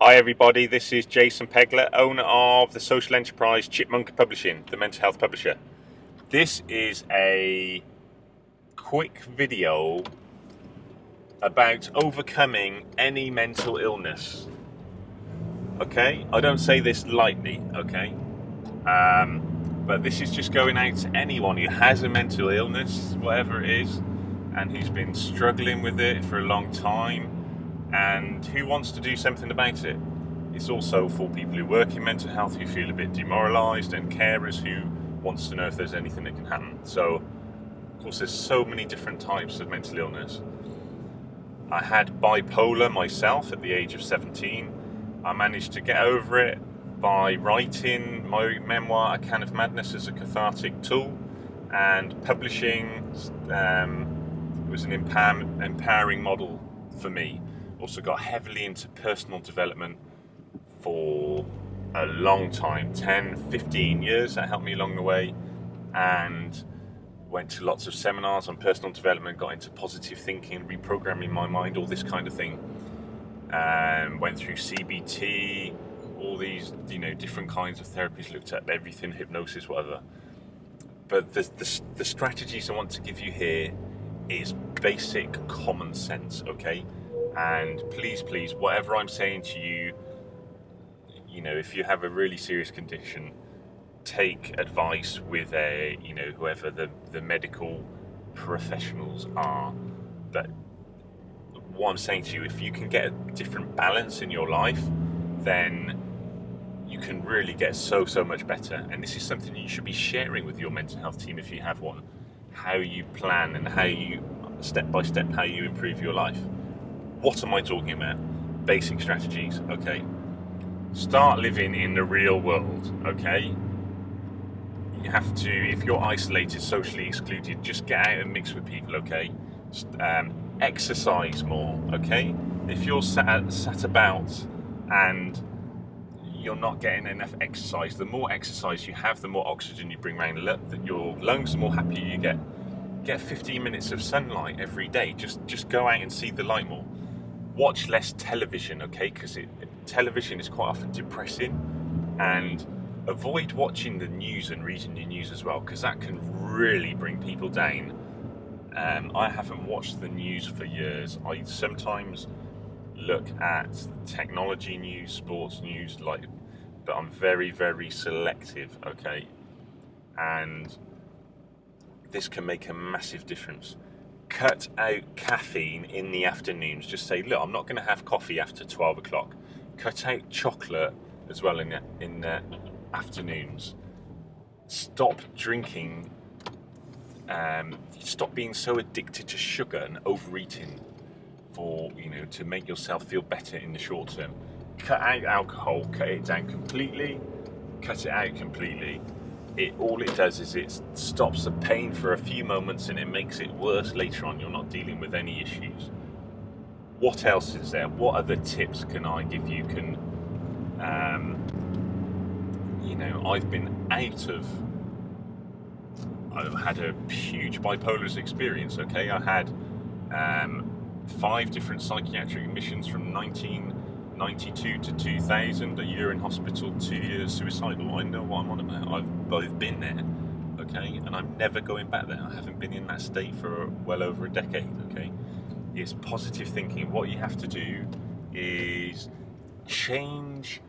Hi everybody, this is Jason Pegler, owner of the social enterprise Chipmunkapublishing, the mental health publisher. This is a quick video about overcoming any mental illness. Okay, I don't say this lightly, okay? But this is just going out to anyone who has a mental illness, whatever it is, and who's been struggling with it for a long time and who wants to do something about it. It's also for people who work in mental health who feel a bit demoralised, and carers who wants to know if there's anything that can happen. So, of course, there's so many different types of mental illness. I had bipolar myself at the age of 17. I managed to get over it by writing my memoir, A Can of Madness, as a cathartic tool, and publishing was an empowering model for me. Also got heavily into personal development for a long time, 10, 15 years. That helped me along the way, and went to lots of seminars on personal development, got into positive thinking, reprogramming my mind, all this kind of thing. Went through CBT, all these, different kinds of therapies, looked at everything, hypnosis, whatever. But the strategies I want to give you here is basic common sense, okay? And please, whatever I'm saying to you, if you have a really serious condition, take advice with whoever the medical professionals are. But what I'm saying to you, if you can get a different balance in your life, then you can really get so much better. And this is something you should be sharing with your mental health team if you have one. How you plan and how you, step by step, how you improve your life. What am I talking about? Basic strategies, okay? Start living in the real world, okay? You have to, if you're isolated, socially excluded, just get out and mix with people, okay? Exercise more, okay? If you're sat about and you're not getting enough exercise, the more exercise you have, the more oxygen you bring around your lungs, the more happy you get. Get 15 minutes of sunlight every day. Just go out and see the light more. Watch less television, okay? Because television is quite often depressing. And avoid watching the news and reading the news as well, because that can really bring people down. I haven't watched the news for years. I sometimes look at technology news, sports news, but I'm very, very selective, okay? And this can make a massive difference. Cut out caffeine in the afternoons. Just say, look, I'm not going to have coffee after 12 o'clock. Cut out chocolate as well in the afternoons. Stop drinking. Stop being so addicted to sugar and overeating to make yourself feel better in the short term. Cut out alcohol. Cut it down completely. Cut it out completely. All it does is it stops the pain for a few moments and it makes it worse later on. You're not dealing with any issues. What else is there? What other tips can I give you? I've had a huge bipolar experience, okay? I had 5 different psychiatric admissions from 1992 to 2000, a year in hospital, 2 years suicidal. I know what I'm on about. I've both been there, okay? And I'm never going back there. I haven't been in that state for well over a decade, okay? It's positive thinking. What you have to do is change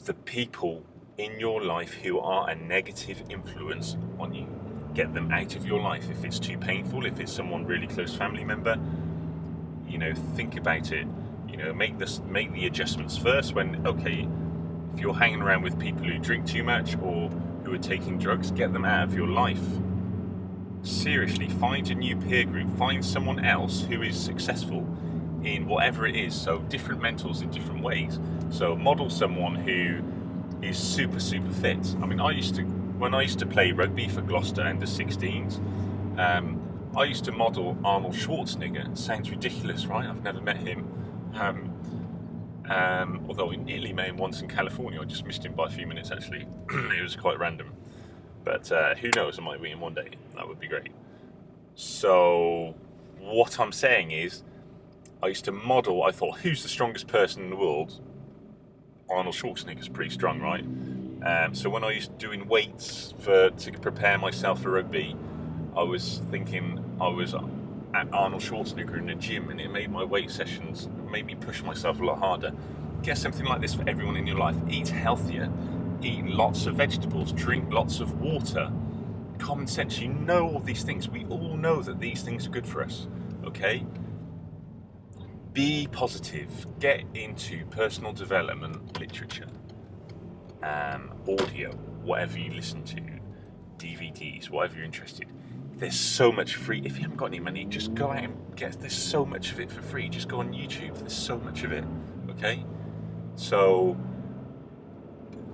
the people in your life who are a negative influence on you. Get them out of your life. If it's too painful, if it's someone really close family member, think about it. Make the adjustments first. If you're hanging around with people who drink too much or who are taking drugs, get them out of your life. Seriously, find a new peer group. Find someone else who is successful in whatever it is. So different mentors in different ways. So model someone who is super fit. When I used to play rugby for Gloucester under 16s, I used to model Arnold Schwarzenegger. It sounds ridiculous, right? I've never met him. Although I nearly met him once in California. I just missed him by a few minutes, actually. It was quite random. But who knows, I might meet him one day. That would be great. So what I'm saying is, I used to model, I thought, who's the strongest person in the world? Arnold Schwarzenegger's pretty strong, right? So when I used doing weights to prepare myself for rugby, I was thinking I was at Arnold Schwarzenegger in the gym, and it made my weight sessions, made me push myself a lot harder. Get something like this for everyone in your life. Eat healthier, eat lots of vegetables, drink lots of water. Common sense, you know all these things. We all know that these things are good for us, okay? Be positive. Get into personal development literature, audio, whatever you listen to, DVDs, whatever you're interested. There's so much free. If you haven't got any money, just go out and get. There's so much of it for free. Just go on YouTube. There's so much of it. Okay, so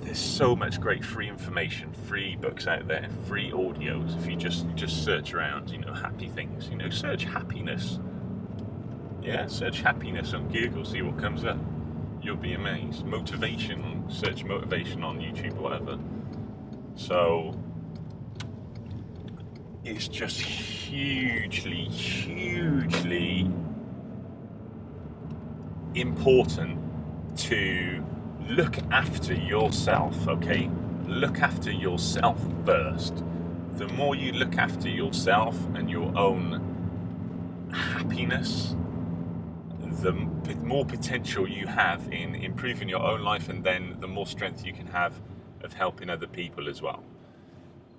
there's so much great free information, free books out there, free audios. If you just search around, happy things. Search happiness. Yeah, search happiness on Google. See what comes up. You'll be amazed. Motivation. Search motivation on YouTube or whatever. So it's just hugely important to look after yourself, okay? Look after yourself first. The more you look after yourself and your own happiness, the more potential you have in improving your own life, and then the more strength you can have of helping other people as well.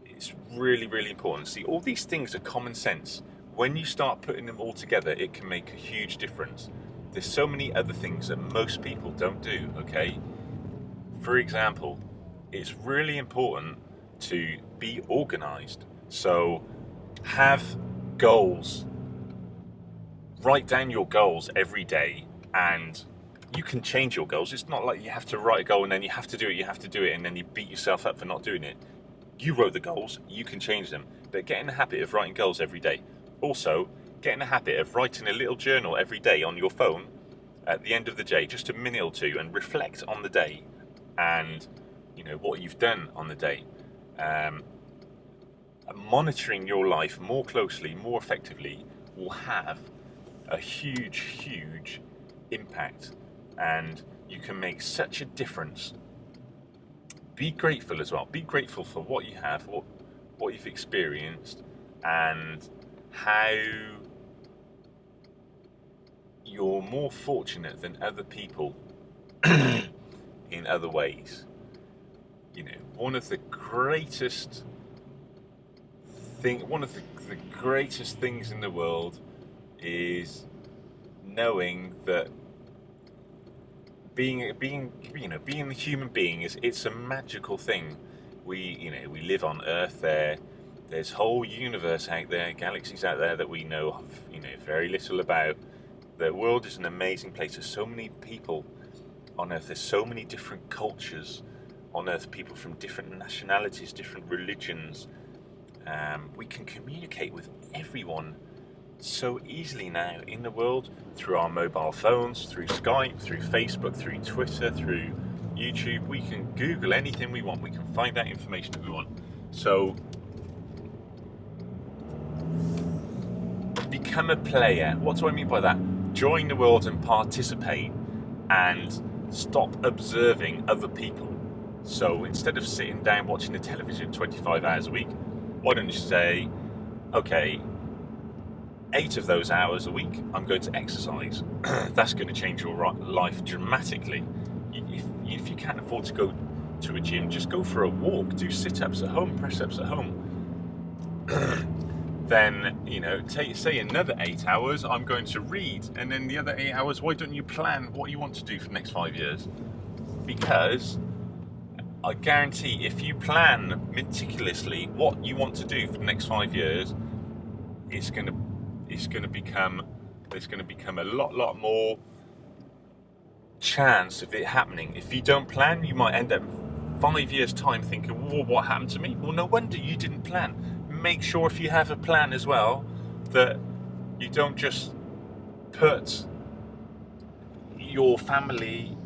It's really important. See, all these things are common sense. When you start putting them all together, it can make a huge difference. There's so many other things that most people don't do, okay? For example, it's really important to be organized. So have goals. Write down your goals every day, and you can change your goals. It's not like you have to write a goal and then you have to do it, and then you beat yourself up for not doing it. You wrote the goals, you can change them, but get in the habit of writing goals every day. Also, get in the habit of writing a little journal every day on your phone at the end of the day, just a minute or two, and reflect on the day and what you've done on the day. Monitoring your life more closely, more effectively, will have a huge impact, and you can make such a difference. Be grateful as well. Be grateful for what you have, what you've experienced, and how you're more fortunate than other people in other ways. One of the greatest things in the world is knowing that being a human being it's a magical thing. We live on Earth. There's whole universe out there, galaxies out there that we know very little about. The world is an amazing place. There's so many people on Earth. There's so many different cultures on Earth. People from different nationalities, different religions. We can communicate with everyone so easily now in the world through our mobile phones, through Skype, through Facebook, through Twitter, through YouTube. We can Google anything we want. We can find out information that we want. So become a player. What do I mean by that? Join the world and participate, and stop observing other people. So instead of sitting down watching the television 25 hours a week, why don't you say, okay, 8 of those hours a week I'm going to exercise. That's going to change your life dramatically. If you can't afford to go to a gym, just go for a walk, do sit-ups at home, press-ups at home. Then, say another 8 hours I'm going to read, and then the other 8 hours, why don't you plan what you want to do for the next 5 years? Because I guarantee if you plan meticulously what you want to do for the next 5 years, there's going to become a lot more chance of it happening. If you don't plan, you might end up 5 years time thinking, whoa, what happened to me? Well, no wonder you didn't plan. Make sure if you have a plan as well, that you don't just put your family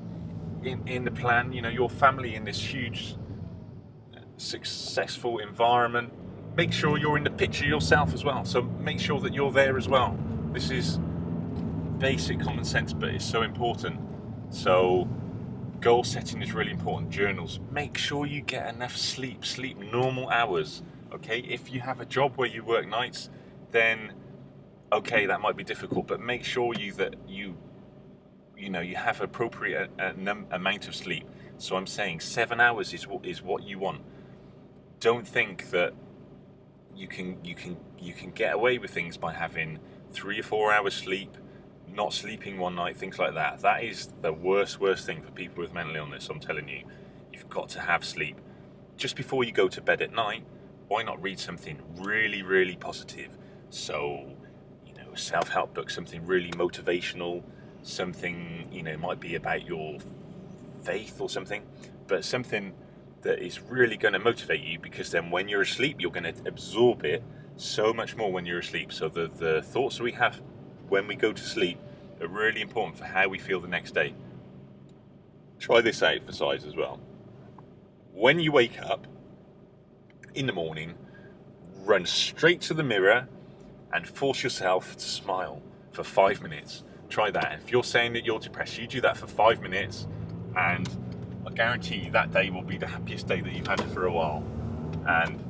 in the plan, your family in this huge successful environment. Make sure you're in the picture yourself as well. So make sure that you're there as well. This is basic common sense, but it's so important. So Goal setting is really important. Journals. Make sure you get enough sleep. Sleep normal hours. Okay, if you have a job where you work nights, then okay, that might be difficult. But make sure that you have appropriate amount of sleep. So I'm saying 7 hours is what you want. Don't think that you can get away with things by having 3 or 4 hours sleep, not sleeping one night, things like that. That is the worst thing for people with mental illness. I'm telling you, you've got to have sleep. Just before you go to bed at night, why not read something really positive? So, a self-help book, something really motivational, something, might be about your faith or something, but something that is really going to motivate you, because then when you're asleep, you're going to absorb it so much more when you're asleep. So the thoughts that we have when we go to sleep are really important for how we feel the next day. Try this exercise as well. When you wake up in the morning, run straight to the mirror and force yourself to smile for 5 minutes. Try that. If you're saying that you're depressed, you do that for 5 minutes, and I guarantee you that day will be the happiest day that you've had for a while. And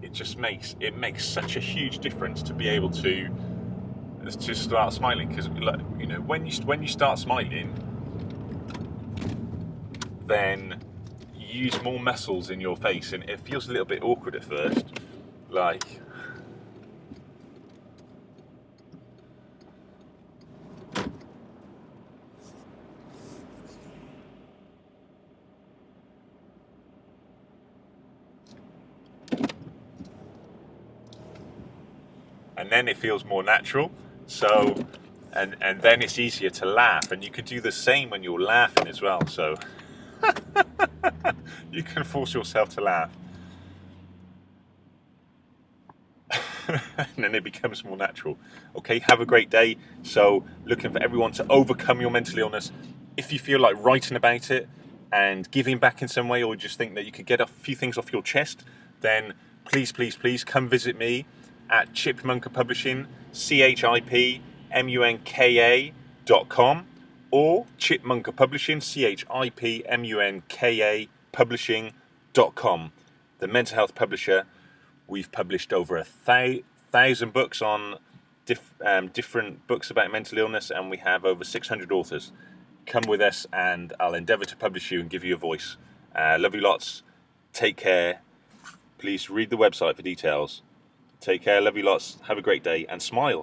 it makes such a huge difference to be able to start smiling, because when you start smiling, then you use more muscles in your face, and it feels a little bit awkward at first, and then it feels more natural. So, and then it's easier to laugh, and you can do the same when you're laughing as well. So you can force yourself to laugh, and then it becomes more natural. Okay, have a great day. So, looking for everyone to overcome your mental illness. If you feel like writing about it and giving back in some way, or just think that you could get a few things off your chest, then please come visit me at Chipmunkapublishing, CHIPMUNKA.com, or Chipmunkapublishing, CHIPMUNKA publishing.com. The mental health publisher. We've published over 1,000 books on different books about mental illness, and we have over 600 authors. Come with us, and I'll endeavour to publish you and give you a voice. Love you lots. Take care. Please read the website for details. Take care. Love you lots. Have a great day, and smile.